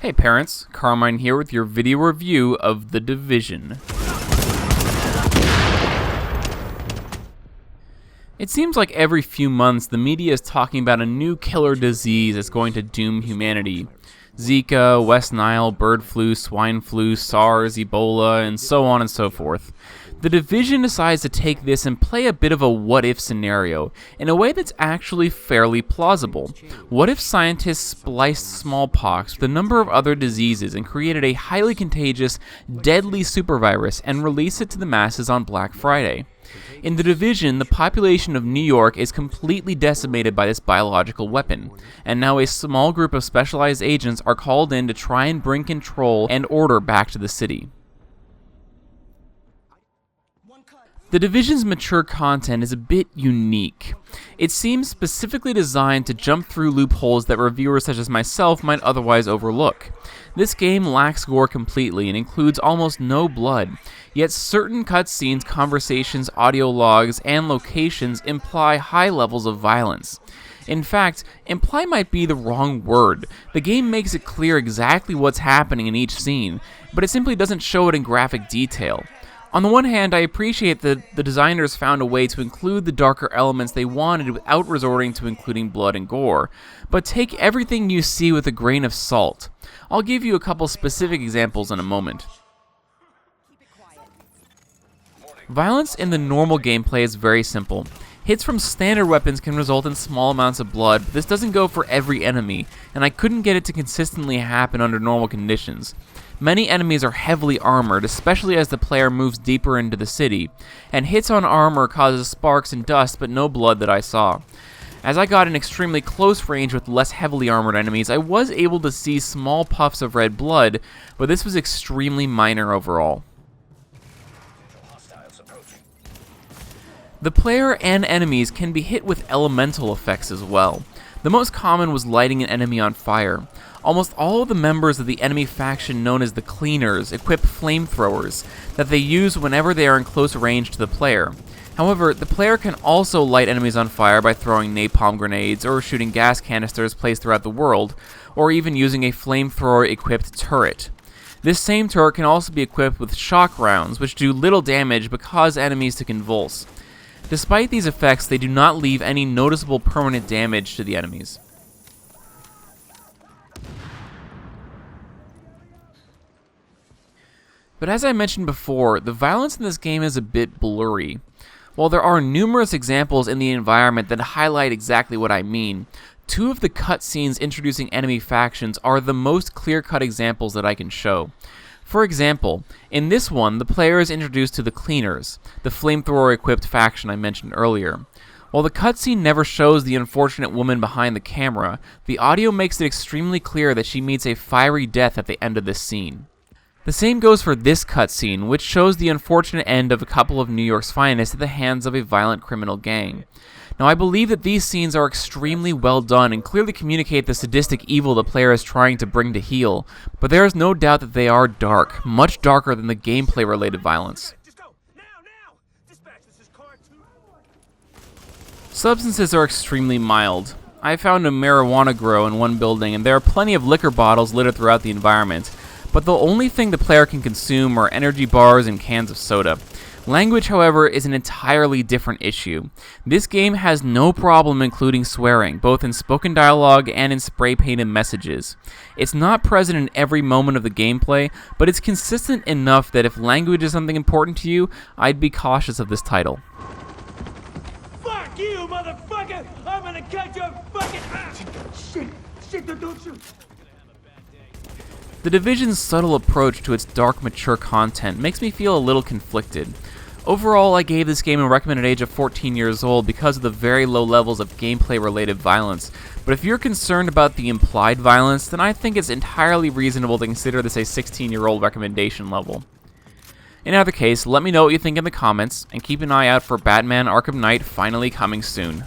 Hey parents, Carmine here with your video review of The Division. It seems like every few months the media is talking about a new killer disease that's going to doom humanity. Zika, West Nile, bird flu, swine flu, SARS, Ebola, and so on and so forth. The Division decides to take this and play a bit of a what-if scenario, in a way that's actually fairly plausible. What if scientists spliced smallpox with a number of other diseases and created a highly contagious, deadly supervirus and released it to the masses on Black Friday? In The Division, the population of New York is completely decimated by this biological weapon, and now a small group of specialized agents are called in to try and bring control and order back to the city. The Division's mature content is a bit unique. It seems specifically designed to jump through loopholes that reviewers such as myself might otherwise overlook. This game lacks gore completely and includes almost no blood, yet certain cutscenes, conversations, audio logs, and locations imply high levels of violence. In fact, imply might be the wrong word. The game makes it clear exactly what's happening in each scene, but it simply doesn't show it in graphic detail. On the one hand, I appreciate that the designers found a way to include the darker elements they wanted without resorting to including blood and gore, but take everything you see with a grain of salt. I'll give you a couple specific examples in a moment. Violence in the normal gameplay is very simple. Hits from standard weapons can result in small amounts of blood, but this doesn't go for every enemy, and I couldn't get it to consistently happen under normal conditions. Many enemies are heavily armored, especially as the player moves deeper into the city, and hits on armor causes sparks and dust, but no blood that I saw. As I got in extremely close range with less heavily armored enemies, I was able to see small puffs of red blood, but this was extremely minor overall. The player and enemies can be hit with elemental effects as well. The most common was lighting an enemy on fire. Almost all of the members of the enemy faction known as the Cleaners equip flamethrowers that they use whenever they are in close range to the player. However, the player can also light enemies on fire by throwing napalm grenades or shooting gas canisters placed throughout the world, or even using a flamethrower-equipped turret. This same turret can also be equipped with shock rounds, which do little damage but cause enemies to convulse. Despite these effects, they do not leave any noticeable permanent damage to the enemies. But as I mentioned before, the violence in this game is a bit blurry. While there are numerous examples in the environment that highlight exactly what I mean, two of the cutscenes introducing enemy factions are the most clear-cut examples that I can show. For example, in this one, the player is introduced to the Cleaners, the flamethrower-equipped faction I mentioned earlier. While the cutscene never shows the unfortunate woman behind the camera, the audio makes it extremely clear that she meets a fiery death at the end of this scene. The same goes for this cutscene, which shows the unfortunate end of a couple of New York's finest at the hands of a violent criminal gang. Now, I believe that these scenes are extremely well done and clearly communicate the sadistic evil the player is trying to bring to heel, but there is no doubt that they are dark, much darker than the gameplay-related violence. Substances are extremely mild. I found a marijuana grow in one building, and there are plenty of liquor bottles littered throughout the environment, but the only thing the player can consume are energy bars and cans of soda. Language, however, is an entirely different issue. This game has no problem including swearing, both in spoken dialogue and in spray-painted messages. It's not present in every moment of the gameplay, but it's consistent enough that if language is something important to you, I'd be cautious of this title. Fuck you, motherfucker! I'm gonna cut your fucking... Shit, don't shoot! The Division's subtle approach to its dark, mature content makes me feel a little conflicted. Overall, I gave this game a recommended age of 14 years old because of the very low levels of gameplay-related violence, but if you're concerned about the implied violence, then I think it's entirely reasonable to consider this a 16-year-old recommendation level. In either case, let me know what you think in the comments, and keep an eye out for Batman Arkham Knight finally coming soon.